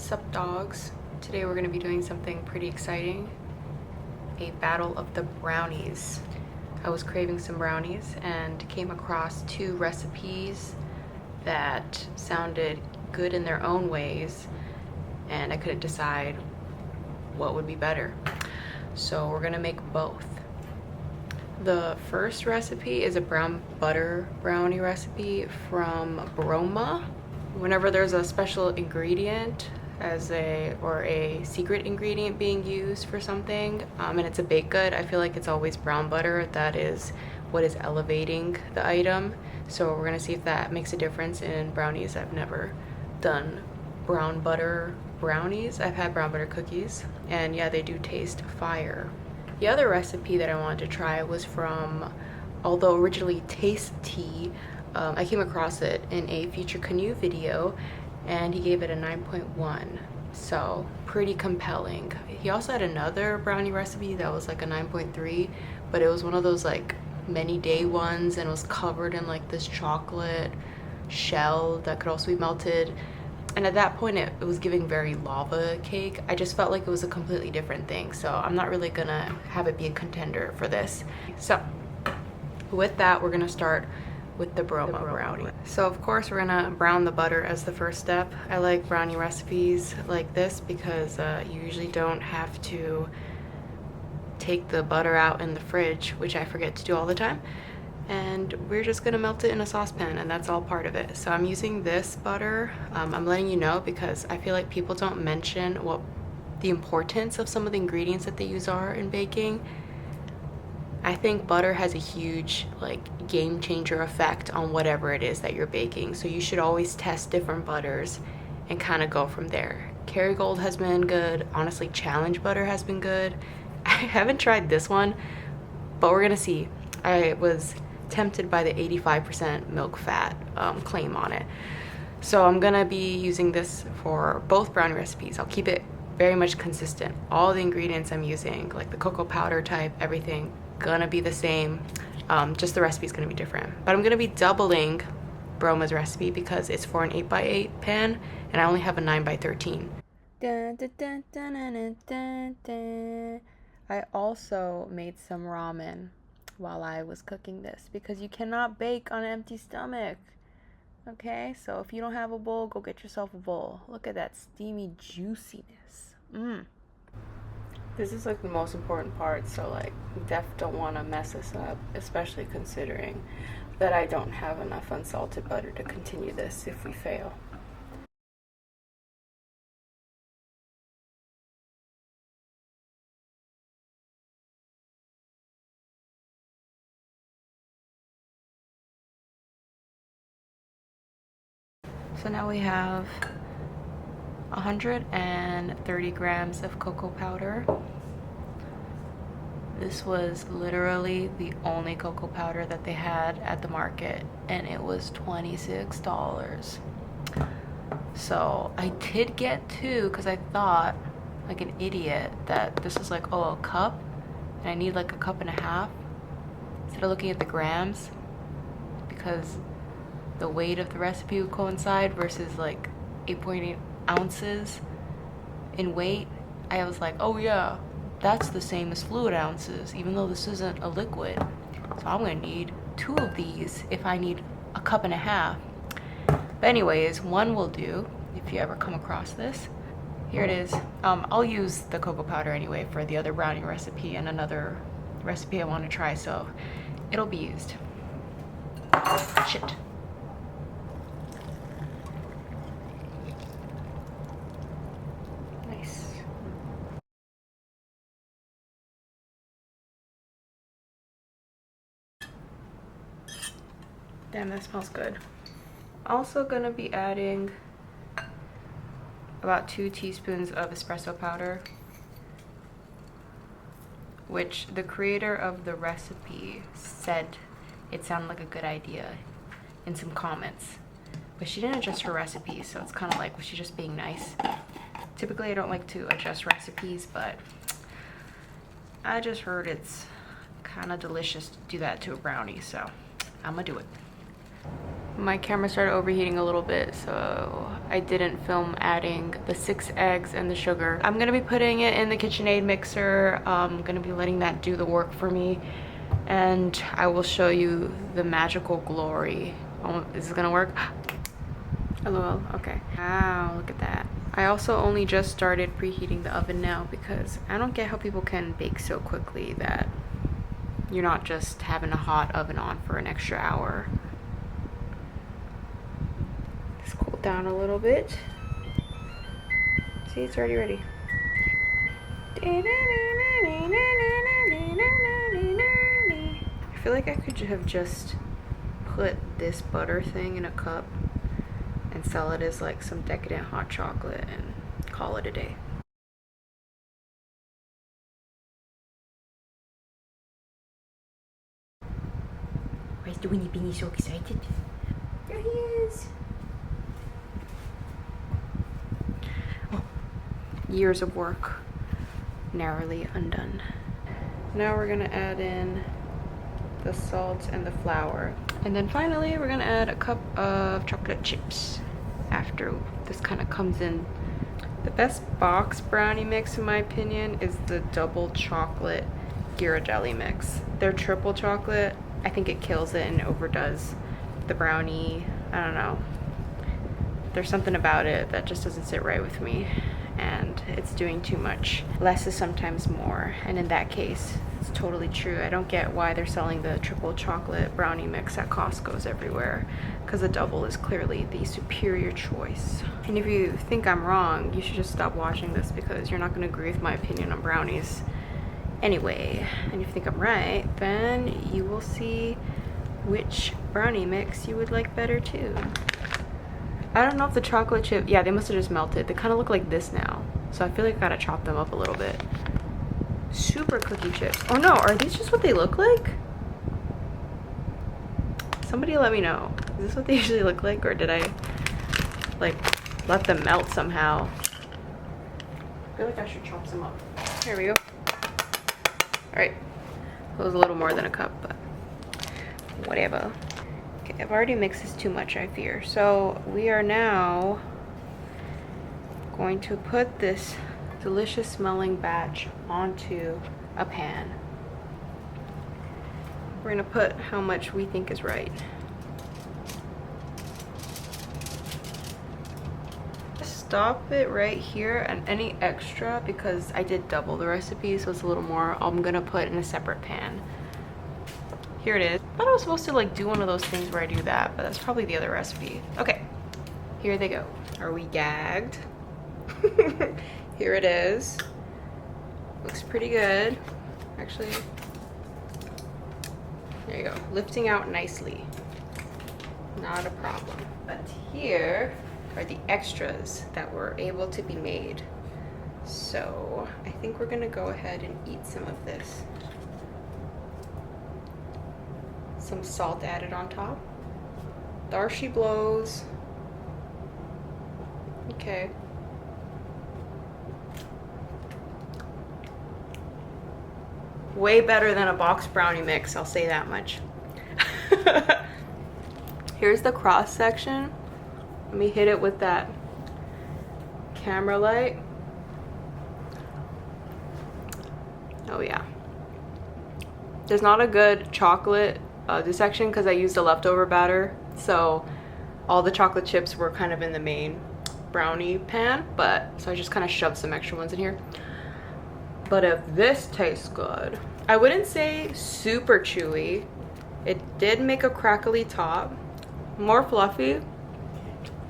Sup dogs. Today we're going to be doing something pretty exciting. A battle of the brownies. I was craving some brownies and came across two recipes that sounded good in their own ways, and I couldn't decide what would be better. So we're gonna make both. The first recipe is a brown butter brownie recipe from Broma. Whenever there's a special ingredient or a secret ingredient being used for something, and it's a baked good, I feel like it's always brown butter that is what is elevating the item. So we're gonna see if that makes a difference in brownies. I've never done brown butter brownies. I've had brown butter cookies, and yeah, they do taste fire. The other recipe that I wanted to try was from, although originally Tasty, I came across it in a Future Canoe video, and he gave it a 9.1, so pretty compelling. He also had another brownie recipe that was like a 9.3, but it was one of those like many day ones, and it was covered in like this chocolate shell that could also be melted. And at that point it was giving very lava cake. I just felt like it was a completely different thing, so I'm not really gonna have it be a contender for this. So with that, we're gonna start with the Broma brownie. So of course we're gonna brown the butter as the first step. I like brownie recipes like this because you usually don't have to take the butter out in the fridge, which I forget to do all the time. And we're just gonna melt it in a saucepan, and that's all part of it. So I'm using this butter. I'm letting you know because I feel like people don't mention what the importance of some of the ingredients that they use are in baking. I think butter has a huge like game changer effect on whatever it is that you're baking. So you should always test different butters and kind of go from there. Kerrygold has been good. Honestly, Challenge butter has been good. I haven't tried this one, but we're gonna see. I was tempted by the 85% milk fat claim on it. So I'm gonna be using this for both brownie recipes. I'll keep it very much consistent. All the ingredients I'm using, like the cocoa powder type, everything, gonna be the same. Just the recipe is gonna be different. But I'm gonna be doubling Broma's recipe because it's for an 8x8 pan, and I only have a 9x13. I also made some ramen while I was cooking this because you cannot bake on an empty stomach. Okay, so if you don't have a bowl, go get yourself a bowl. Look at that steamy juiciness. This is like the most important part, so like don't want to mess this up, especially considering that I don't have enough unsalted butter to continue this if we fail. So now we have 130 grams of cocoa powder. This was literally the only cocoa powder that they had at the market, and it was $26. So I did get two because I thought, like an idiot, that this is like, oh, a cup, and I need like a cup and a half instead of looking at the grams, because the weight of the recipe would coincide versus like 8.8 ounces in weight. I was like, oh yeah, that's the same as fluid ounces, even though this isn't a liquid. So I'm gonna need two of these if I need a cup and a half. But anyways, one will do if you ever come across this. Here it is. I'll use the cocoa powder anyway for the other brownie recipe and another recipe I want to try, so it'll be used. Shit. Damn, that smells good. Also gonna be adding about 2 teaspoons of espresso powder, which the creator of the recipe said it sounded like a good idea in some comments. But she didn't adjust her recipe, so it's kind of like, was she just being nice? Typically I don't like to adjust recipes, but I just heard it's kind of delicious to do that to a brownie, so I'm gonna do it. my camera started overheating a little bit, so I didn't film adding the 6 eggs and the sugar. I'm gonna be putting it in the KitchenAid mixer. I'm gonna be letting that do the work for me, and I will show you the magical glory. Oh, is this gonna work? LOL. Okay. Wow, look at that. I also only just started preheating the oven now because I don't get how people can bake so quickly that you're not just having a hot oven on for an extra hour. Just cool down a little bit. See, it's already ready. I feel like I could have just put this butter thing in a cup and sell it as like some decadent hot chocolate and call it a day. Why is the Winnie Beanie so excited? There he is. Oh, years of work narrowly undone. Now we're gonna add in the salt and the flour. And then finally, we're gonna add a cup of chocolate chips after this kind of comes in. The best box brownie mix, in my opinion, is the double chocolate Ghirardelli mix. Their triple chocolate, I think it kills it and overdoes the brownie. I don't know. There's something about it that just doesn't sit right with me, and it's doing too much. Less is sometimes more, and in that case, it's totally true. I don't get why they're selling the triple chocolate brownie mix at Costco's everywhere, because the double is clearly the superior choice. And if you think I'm wrong, you should just stop watching this because you're not going to agree with my opinion on brownies anyway. And if you think I'm right, then you will see which brownie mix you would like better too. I don't know if the chocolate chip, yeah, they must have just melted. They kind of look like this now, so I feel like I gotta chop them up a little bit. Super cookie chips. Oh no, are these just what they look like? Somebody let me know. Is this what they usually look like, or did I like let them melt somehow? I feel like I should chop some up. Here we go. All right, that was a little more than a cup, but whatever. Okay, I've already mixed this too much, I fear. So we are now going to put this delicious smelling batch onto a pan. We're gonna put how much we think is right. Stop it right here, and any extra, because I did double the recipe, so it's a little more, I'm gonna put in a separate pan. Here it is. I thought I was supposed to like do one of those things where I do that, but that's probably the other recipe. Okay, here they go. Are we gagged? Here it is. Looks pretty good. Actually, there you go. Lifting out nicely. Not a problem. But here are the extras that were able to be made. So I think we're gonna go ahead and eat some of this. Some salt added on top. There she blows. Okay. Way better than a box brownie mix, I'll say that much. Here's the cross section. Let me hit it with that camera light. Oh yeah. There's not a good chocolate this section because I used a leftover batter, so all the chocolate chips were kind of in the main brownie pan, but so I just kind of shoved some extra ones in here. But if this tastes good, I wouldn't say super chewy. It did make a crackly top, more fluffy,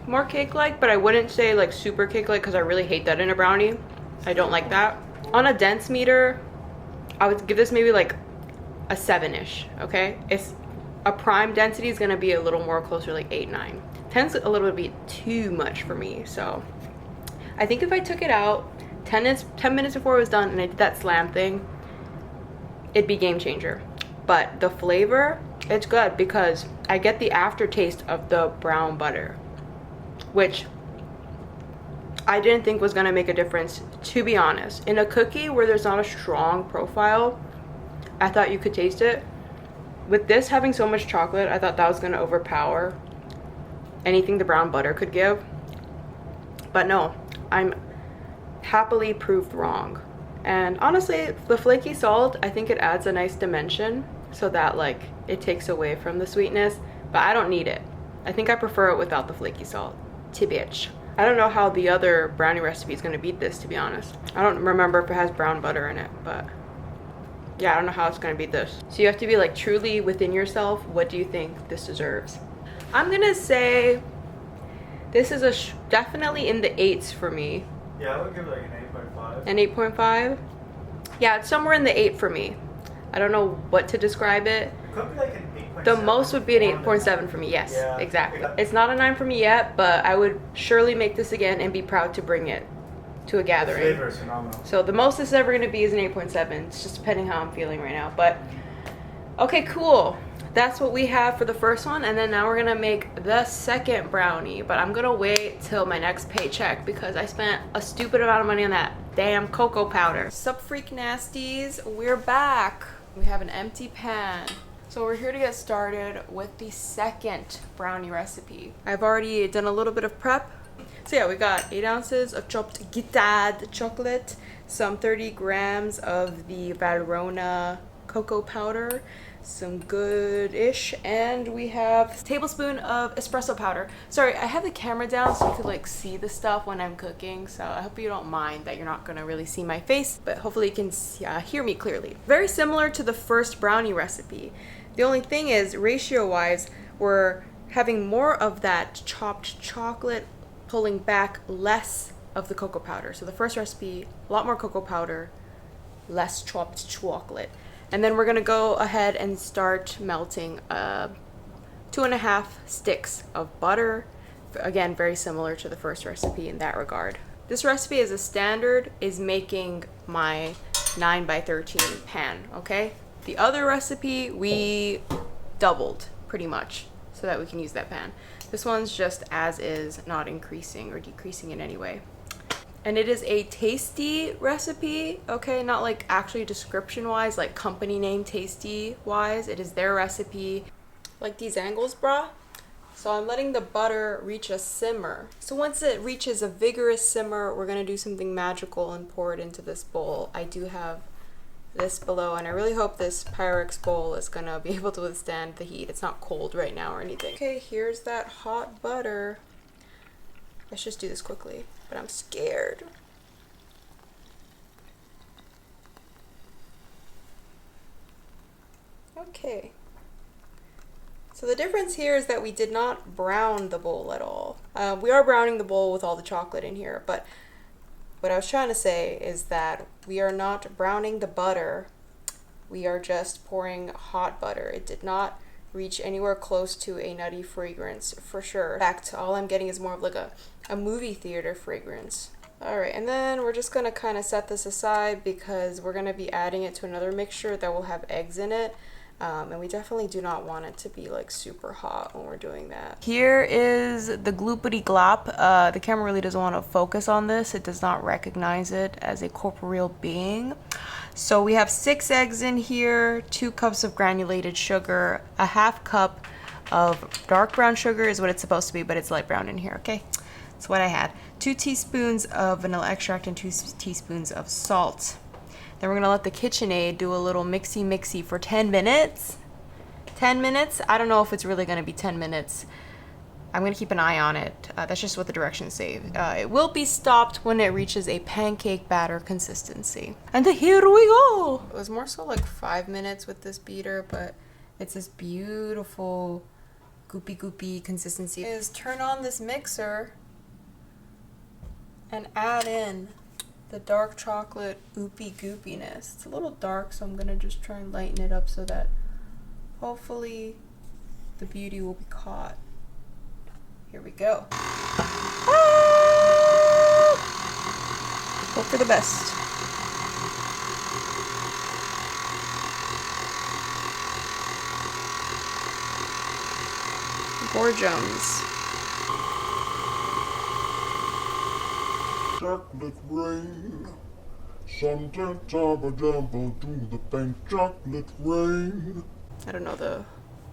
more cake-like, but I wouldn't say like super cake-like because I really hate that in a brownie. I don't like that. On a dense meter, I would give this maybe like a 7-ish, okay? It's a prime density is gonna be a little more closer, like 8, 9. 10's a little bit too much for me, so I think if I took it out 10 minutes before it was done and I did that slam thing, it'd be game changer. But the flavor, it's good because I get the aftertaste of the brown butter, which I didn't think was gonna make a difference, to be honest. In a cookie where there's not a strong profile, I thought you could taste it. With this having so much chocolate, I thought that was gonna overpower anything the brown butter could give. But no, I'm happily proved wrong. And honestly, the flaky salt, I think it adds a nice dimension so that like it takes away from the sweetness, but I don't need it. I think I prefer it without the flaky salt. Tibich. I don't know how the other brownie recipe is gonna beat this, to be honest. I don't remember if it has brown butter in it, but yeah, I don't know how it's gonna beat this. So you have to be like truly within yourself. What do you think this deserves? I'm gonna say this is definitely in the 8s for me. Yeah, I would give it like an 8.5. An 8.5? Yeah, it's somewhere in the 8 for me. I don't know what to describe it. It could be like an 8.7. The most would be an 8.7 for me, yes, yeah, exactly. Yeah. It's not a 9 for me yet, but I would surely make this again and be proud to bring it to a gathering. The flavor is phenomenal. So the most this is ever gonna be is an 8.7. It's just depending how I'm feeling right now. But okay, cool. That's what we have for the first one, and then now we're gonna make the second brownie. But I'm gonna wait till my next paycheck because I spent a stupid amount of money on that damn cocoa powder. Sup freak nasties, we're back. We have an empty pan. So we're here to get started with the second brownie recipe. I've already done a little bit of prep. So yeah, we got 8 ounces of chopped Gitad chocolate, some 30 grams of the Valrhona cocoa powder, some good-ish, and we have a tablespoon of espresso powder. Sorry, I have the camera down so you could like see the stuff when I'm cooking, so I hope you don't mind that you're not gonna really see my face, but hopefully you can hear me clearly. Very similar to the first brownie recipe. The only thing is, ratio-wise, we're having more of that chopped chocolate, pulling back less of the cocoa powder. So the first recipe, a lot more cocoa powder, less chopped chocolate. And then we're gonna go ahead and start melting 2.5 sticks of butter. Again, very similar to the first recipe in that regard. This recipe as a standard is making my 9x13 pan, okay? The other recipe, we doubled pretty much so that we can use that pan. This one's just as is, not increasing or decreasing in any way. And it is a tasty recipe, okay? Not like actually description-wise, like company name tasty-wise. It is their recipe. Like these angles, brah. So I'm letting the butter reach a simmer. So once it reaches a vigorous simmer, we're gonna do something magical and pour it into this bowl. I do have this below, and I really hope this Pyrex bowl is gonna be able to withstand the heat. It's not cold right now or anything. Okay, here's that hot butter. Let's just do this quickly, but I'm scared. Okay. So the difference here is that we did not brown the bowl at all. We are browning the bowl with all the chocolate in here, but what I was trying to say is that we are not browning the butter. We are just pouring hot butter. It did not reach anywhere close to a nutty fragrance for sure. In fact, all I'm getting is more of like a movie theater fragrance. All right, and then we're just gonna kind of set this aside because we're gonna be adding it to another mixture that will have eggs in it. And we definitely do not want it to be like super hot when we're doing that. Here is the gloopity glop. The camera really doesn't want to focus on this. It does not recognize it as a corporeal being. So we have 6 eggs in here, 2 cups of granulated sugar, a half cup of dark brown sugar is what it's supposed to be, but it's light brown in here, okay? That's what I had. 2 teaspoons of vanilla extract and 2 teaspoons of salt. Then we're gonna let the KitchenAid do a little mixy for 10 minutes. 10 minutes? I don't know if it's really gonna be 10 minutes. I'm gonna keep an eye on it. That's just what the directions say. It will be stopped when it reaches a pancake batter consistency. And here we go! It was more so like 5 minutes with this beater, but it's this beautiful goopy consistency. Is turn on this mixer and add in the dark chocolate oopy goopiness. It's a little dark, so I'm gonna just try and lighten it up so that hopefully the beauty will be caught. Here we go. Ah! Hope for the best. Gorgeums. Chocolate rain, something jumble to the pink chocolate rain. I don't know the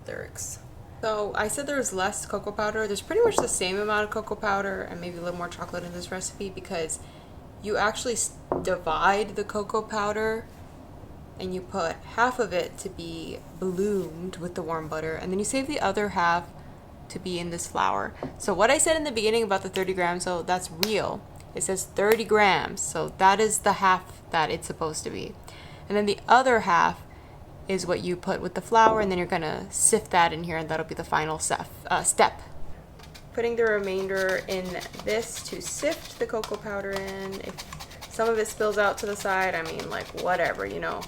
lyrics. So I said there's less cocoa powder. There's pretty much the same amount of cocoa powder and maybe a little more chocolate in this recipe because you actually divide the cocoa powder and you put half of it to be bloomed with the warm butter, and then you save the other half to be in this flour. So what I said in the beginning about the 30 grams, so that's real. It says 30 grams, so that is the half that it's supposed to be. And then the other half is what you put with the flour, and then you're gonna sift that in here, and that'll be the final step. Putting the remainder in this to sift the cocoa powder in. If some of it spills out to the side, I mean, like, whatever, you know.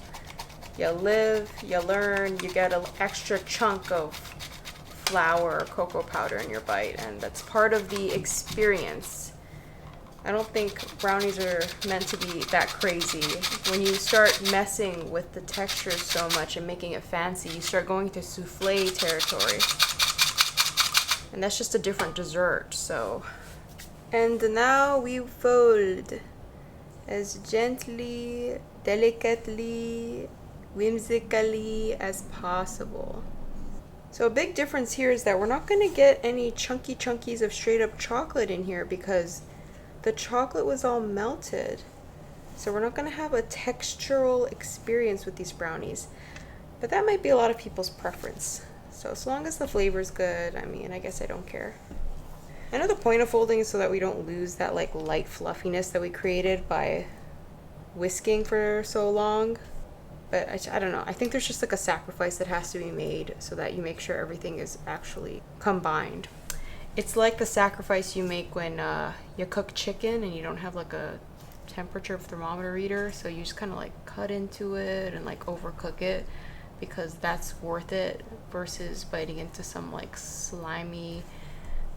You live, you learn, you get an extra chunk of flour or cocoa powder in your bite, and that's part of the experience. I don't think brownies are meant to be that crazy. When you start messing with the texture so much and making it fancy, you start going to souffle territory. And that's just a different dessert, so. And now we fold as gently, delicately, whimsically as possible. So a big difference here is that we're not going to get any chunky chunkies of straight up chocolate in here because the chocolate was all melted. So we're not going to have a textural experience with these brownies. But that might be a lot of people's preference. So as long as the flavor's good, I mean, I guess I don't care. I know the point of folding is so that we don't lose that like light fluffiness that we created by whisking for so long. But I don't know. I think there's just like a sacrifice that has to be made so that you make sure everything is actually combined. It's like the sacrifice you make when you cook chicken and you don't have like a temperature thermometer reader. So you just kind of like cut into it and like overcook it because that's worth it versus biting into some like slimy,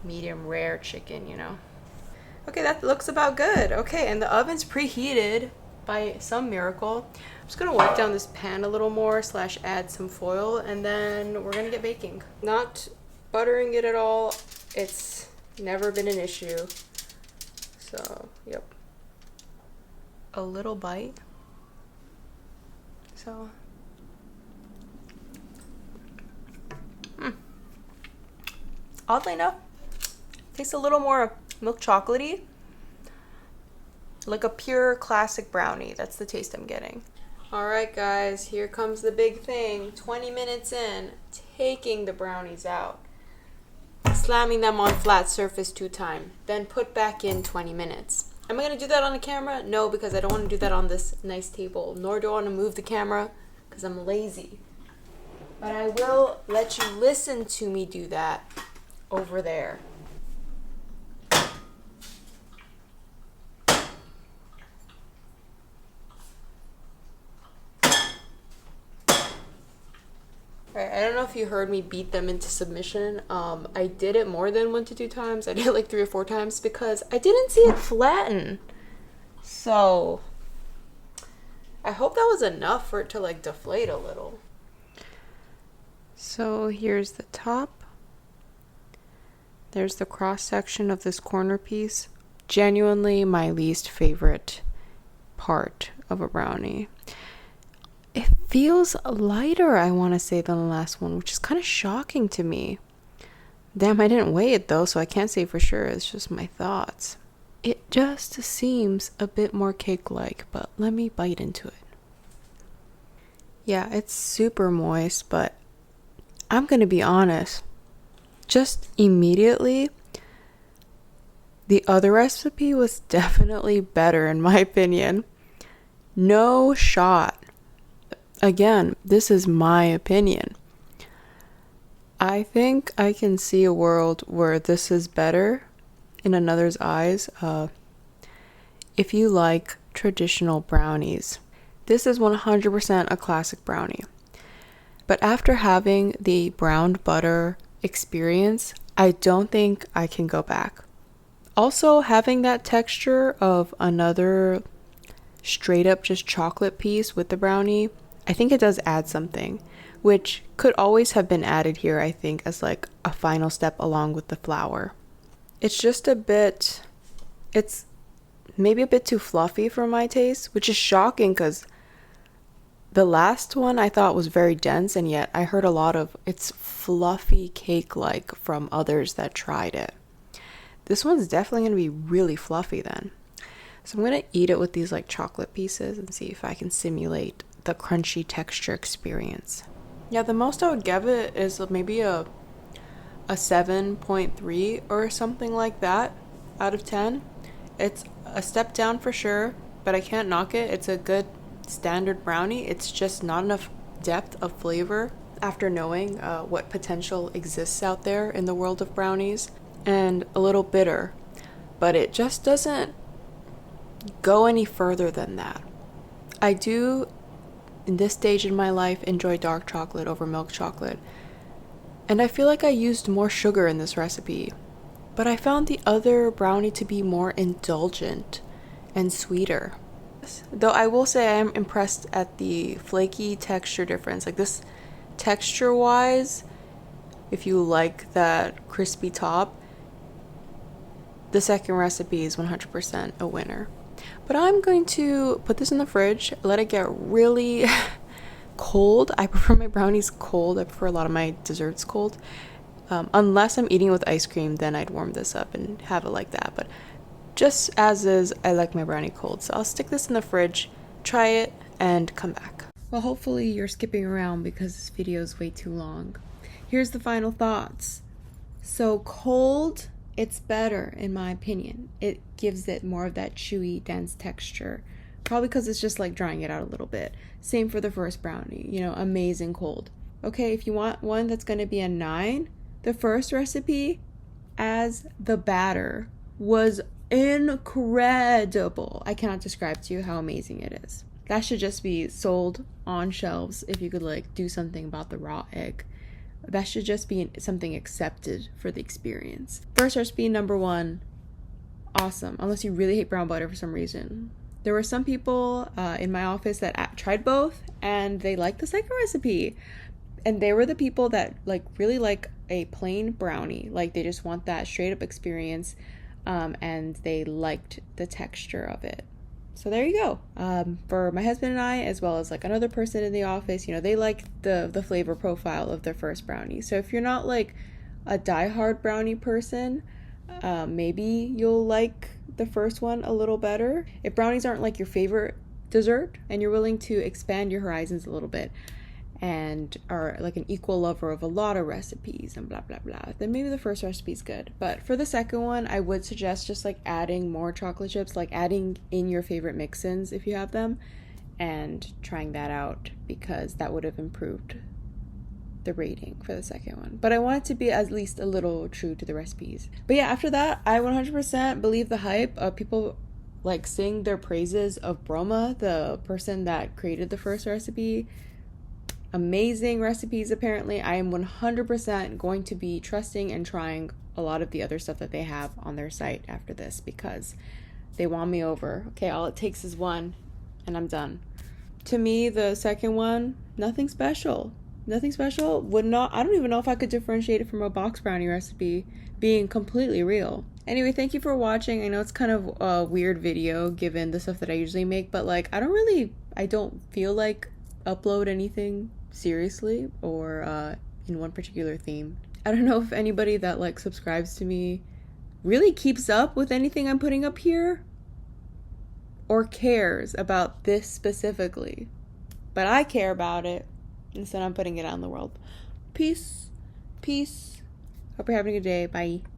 medium rare chicken, you know? Okay, that looks about good. Okay, and the oven's preheated by some miracle. I'm just gonna wipe down this pan a little more / add some foil, and then we're gonna get baking. Not buttering it at all. It's never been an issue. So, yep. A little bite. So. Oddly enough, tastes a little more milk chocolatey. Like a pure classic brownie. That's the taste I'm getting. Alright guys, here comes the big thing. 20 minutes in, taking the brownies out. Slamming them on flat surface 2 times. Then put back in 20 minutes. Am I going to do that on the camera? No, because I don't want to do that on this nice table. Nor do I want to move the camera because I'm lazy. But I will let you listen to me do that over there. I don't know if you heard me beat them into submission. I did it more than 1 to 2 times. I did it like 3 or 4 times because I didn't see it flatten. So I hope that was enough for it to like deflate a little. So here's the top. There's the cross section of this corner piece. Genuinely my least favorite part of a brownie. It feels lighter, I want to say, than the last one, which is kind of shocking to me. Damn, I didn't weigh it though, so I can't say for sure. It's just my thoughts. It just seems a bit more cake-like, but let me bite into it. Yeah, it's super moist, but I'm going to be honest. Just immediately, the other recipe was definitely better in my opinion. No shot. Again, this is my opinion. I think I can see a world where this is better in another's eyes. If you like traditional brownies, this is 100% a classic brownie. But after having the browned butter experience, I don't think I can go back. Also, having that texture of another straight up just chocolate piece with the brownie, I think it does add something, which could always have been added here, I think, as like a final step along with the flour. It's just it's maybe a bit too fluffy for my taste, which is shocking because The last one I thought was very dense, and yet I heard a lot of it's fluffy cake-like from others that tried it. This one's definitely going to be really fluffy then. So I'm going to eat it with these like chocolate pieces and see if I can simulate the crunchy texture experience. Yeah, the most I would give it is maybe a 7.3 or something like that out of 10. It's a step down for sure, but I can't knock it. It's a good standard brownie. It's just not enough depth of flavor after knowing what potential exists out there in the world of brownies, and a little bitter, but it just doesn't go any further than that. I do, in this stage in my life, enjoy dark chocolate over milk chocolate, and I feel like I used more sugar in this recipe, but I found the other brownie to be more indulgent and sweeter. Though I will say I am impressed at the flaky texture difference. Like this, texture wise, if you like that crispy top, the second recipe is 100% a winner. But I'm going to put this in the fridge, let it get really cold. I prefer my brownies cold. I prefer a lot of my desserts cold. Unless I'm eating with ice cream, then I'd warm this up and have it like that. But just as is, I like my brownie cold. So I'll stick this in the fridge, try it, and come back. Well, hopefully you're skipping around because this video is way too long. Here's the final thoughts. So cold, it's better in my opinion. It gives it more of that chewy, dense texture. Probably because it's just like drying it out a little bit. Same for the first brownie, you know, amazing cold. Okay, if you want one that's going to be a 9, the first recipe as the batter was incredible. I cannot describe to you how amazing it is. That should just be sold on shelves if you could like do something about the raw egg. That should just be something accepted for the experience. First recipe, number 1, awesome. Unless you really hate brown butter for some reason. There were some people in my office that tried both and they liked the second recipe. And they were the people that like really like a plain brownie. Like they just want that straight up experience. And they liked the texture of it. So there you go. For my husband and I, as well as like another person in the office, you know, they like the flavor profile of their first brownie. So if you're not like a diehard brownie person, maybe you'll like the first one a little better. If brownies aren't like your favorite dessert and you're willing to expand your horizons a little bit and are like an equal lover of a lot of recipes and blah blah blah, then maybe the first recipe is good. But for the second one, I would suggest just like adding more chocolate chips, like adding in your favorite mix-ins if you have them, and trying that out, because that would have improved the rating for the second one. But I want it to be at least a little true to the recipes. But yeah, after that, I 100% believe the hype. People like sing their praises of Broma, the person that created the first recipe. Amazing recipes, apparently. I am 100% going to be trusting and trying a lot of the other stuff that they have on their site after this, because they won me over. Okay, all it takes is one and I'm done. To me, the second one, nothing special. Nothing special. I don't even know if I could differentiate it from a box brownie recipe, being completely real. Anyway, thank you for watching. I know it's kind of a weird video given the stuff that I usually make, but like I don't feel like upload anything seriously or in one particular theme. I don't know if anybody that like subscribes to me really keeps up with anything I'm putting up here or cares about this specifically, but I care about it, and so I'm putting it out in the world. Peace. Hope you're having a good day. Bye.